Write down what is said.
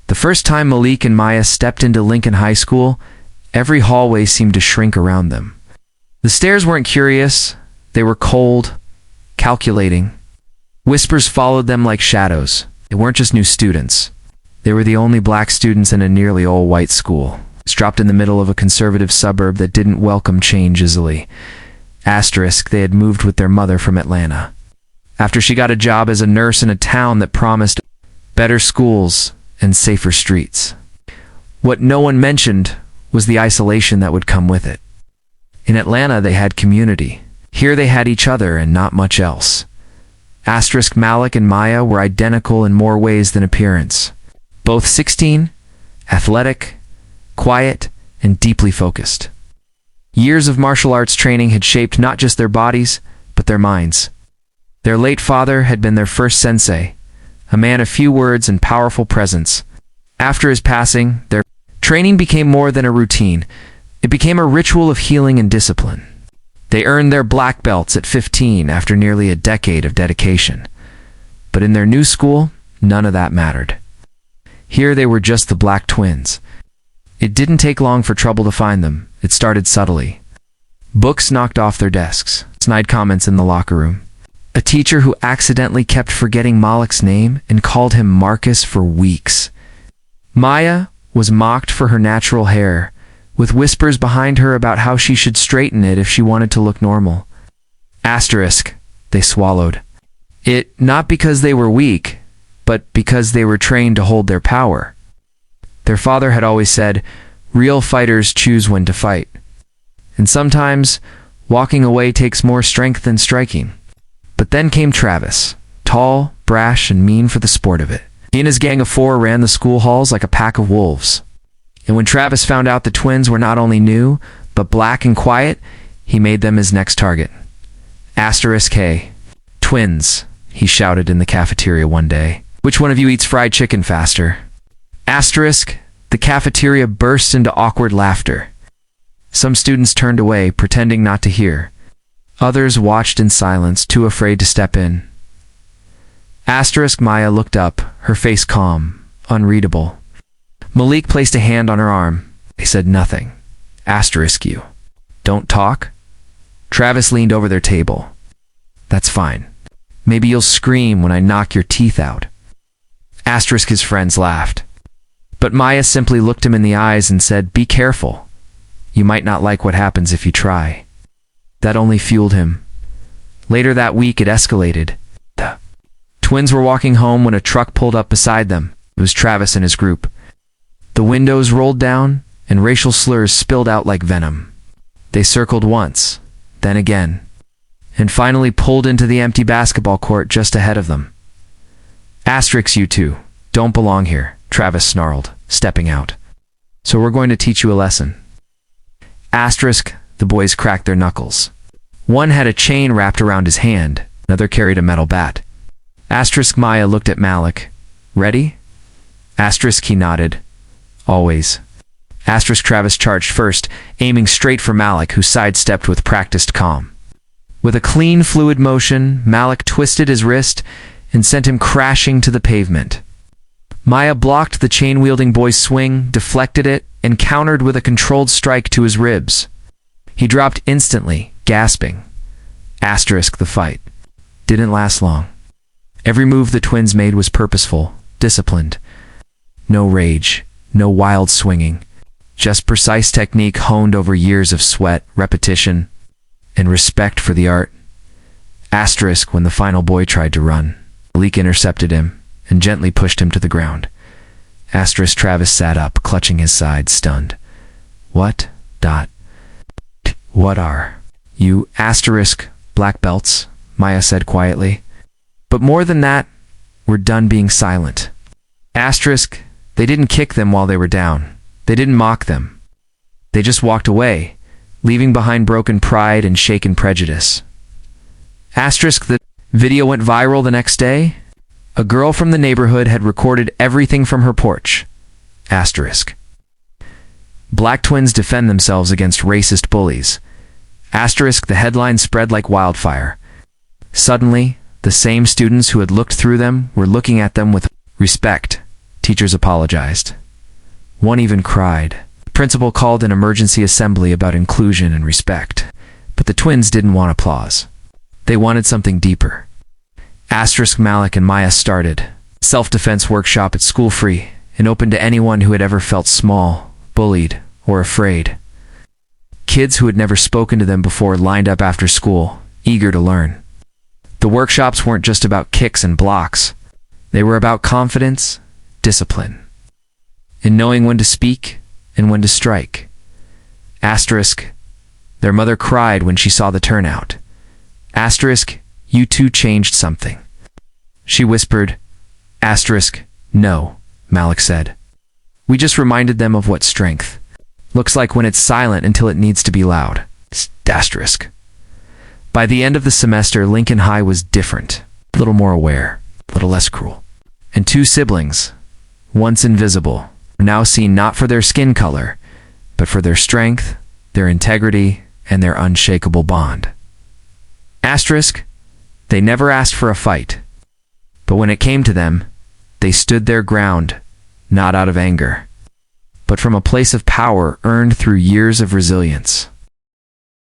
The first time Malik and Maya stepped into Lincoln High School, every hallway seemed to shrink around them. The stairs weren't curious, they were cold, calculating. Whispers followed them like shadows. They weren't just new students. They were the only black students in a nearly all-white school, dropped in the middle of a conservative suburb that didn't welcome change easily. Asterisk, they had moved with their mother from Atlanta. After she got a job as a nurse in a town that promised better schools and safer streets. What no one mentioned was the isolation that would come with it. In Atlanta, they had community. Here they had each other and not much else. Asterisk, Malik and Maya were identical in more ways than appearance. Both 16, athletic, quiet, and deeply focused. Years of martial arts training had shaped not just their bodies, but their minds. Their late father had been their first sensei, a man of few words and powerful presence. After his passing, their training became more than a routine. It became a ritual of healing and discipline. They earned their black belts at 15 after nearly a decade of dedication. But in their new school, none of that mattered. Here they were just the black twins. It didn't take long for trouble to find them. It started subtly. Books knocked off their desks, snide comments in the locker room. A teacher who accidentally kept forgetting Malik's name and called him Marcus for weeks. Maya was mocked for her natural hair, with whispers behind her about how she should straighten it if she wanted to look normal. Asterisk, they swallowed. It not because they were weak, but because they were trained to hold their power. Their father had always said, real fighters choose when to fight. And sometimes, walking away takes more strength than striking. But then came Travis, tall, brash, and mean for the sport of it. He and his gang of 4 ran the school halls like a pack of wolves. And when Travis found out the twins were not only new, but black and quiet, he made them his next target. Asterisk, hey, twins, he shouted in the cafeteria one day. Which one of you eats fried chicken faster? Asterisk, the cafeteria burst into awkward laughter. Some students turned away, pretending not to hear. Others watched in silence, too afraid to step in. Asterisk, Maya looked up, her face calm, unreadable. Malik placed a hand on her arm. They said nothing. Asterisk, you. Don't talk? Travis leaned over their table. That's fine. Maybe you'll scream when I knock your teeth out. Asterisk, his friends laughed. But Maya simply looked him in the eyes and said, be careful. You might not like what happens if you try. That only fueled him. Later that week, it escalated. The twins were walking home when a truck pulled up beside them. It was Travis and his group. The windows rolled down, and racial slurs spilled out like venom. They circled once, then again, and finally pulled into the empty basketball court just ahead of them. Asterisk, you two don't belong here, Travis snarled, stepping out. So we're going to teach you a lesson. Asterisk, the boys cracked their knuckles. One had a chain wrapped around his hand, another carried a metal bat. Asterisk, Maya looked at Malik. Ready? Asterisk, he nodded. Always. Asterisk, Travis charged first, aiming straight for Malik, who sidestepped with practiced calm. With a clean, fluid motion, Malik twisted his wrist and sent him crashing to the pavement. Maya blocked the chain-wielding boy's swing, deflected it, and countered with a controlled strike to his ribs. He dropped instantly, gasping. Asterisk, the fight didn't last long. Every move the twins made was purposeful, disciplined. No rage, no wild swinging, just precise technique honed over years of sweat, repetition, and respect for the art. Asterisk, when the final boy tried to run, Malik intercepted him and gently pushed him to the ground. Asterisk, Travis sat up, clutching his side, stunned. What? What are you? Asterisk, black belts, Maya said quietly. But more than that, we're done being silent. Asterisk, they didn't kick them while they were down. They didn't mock them. They just walked away, leaving behind broken pride and shaken prejudice. Asterisk, the video went viral the next day. A girl from the neighborhood had recorded everything from her porch. Asterisk. Black twins defend themselves against racist bullies. Asterisk, the headline spread like wildfire. Suddenly, the same students who had looked through them were looking at them with respect, Teachers apologized. One even cried. The principal called an emergency assembly about inclusion and respect. But the twins didn't want applause. They wanted something deeper. Malik and Maya started self-defense workshop at school, free and open to anyone who had ever felt small, bullied, or afraid. Kids who had never spoken to them before lined up after school, eager to learn. The workshops weren't just about kicks and blocks. They were about confidence, discipline, and knowing when to speak and when to strike. Their mother cried when she saw the turnout. You two changed something. She whispered. No, Malik said. We just reminded them of what strength looks like when it's silent until it needs to be loud. By the end of the semester, Lincoln High was different, a little more aware, a little less cruel. And two siblings, once invisible, were now seen not for their skin color, but for their strength, their integrity, and their unshakable bond. They never asked for a fight, but when it came to them, they stood their ground, not out of anger, but from a place of power earned through years of resilience.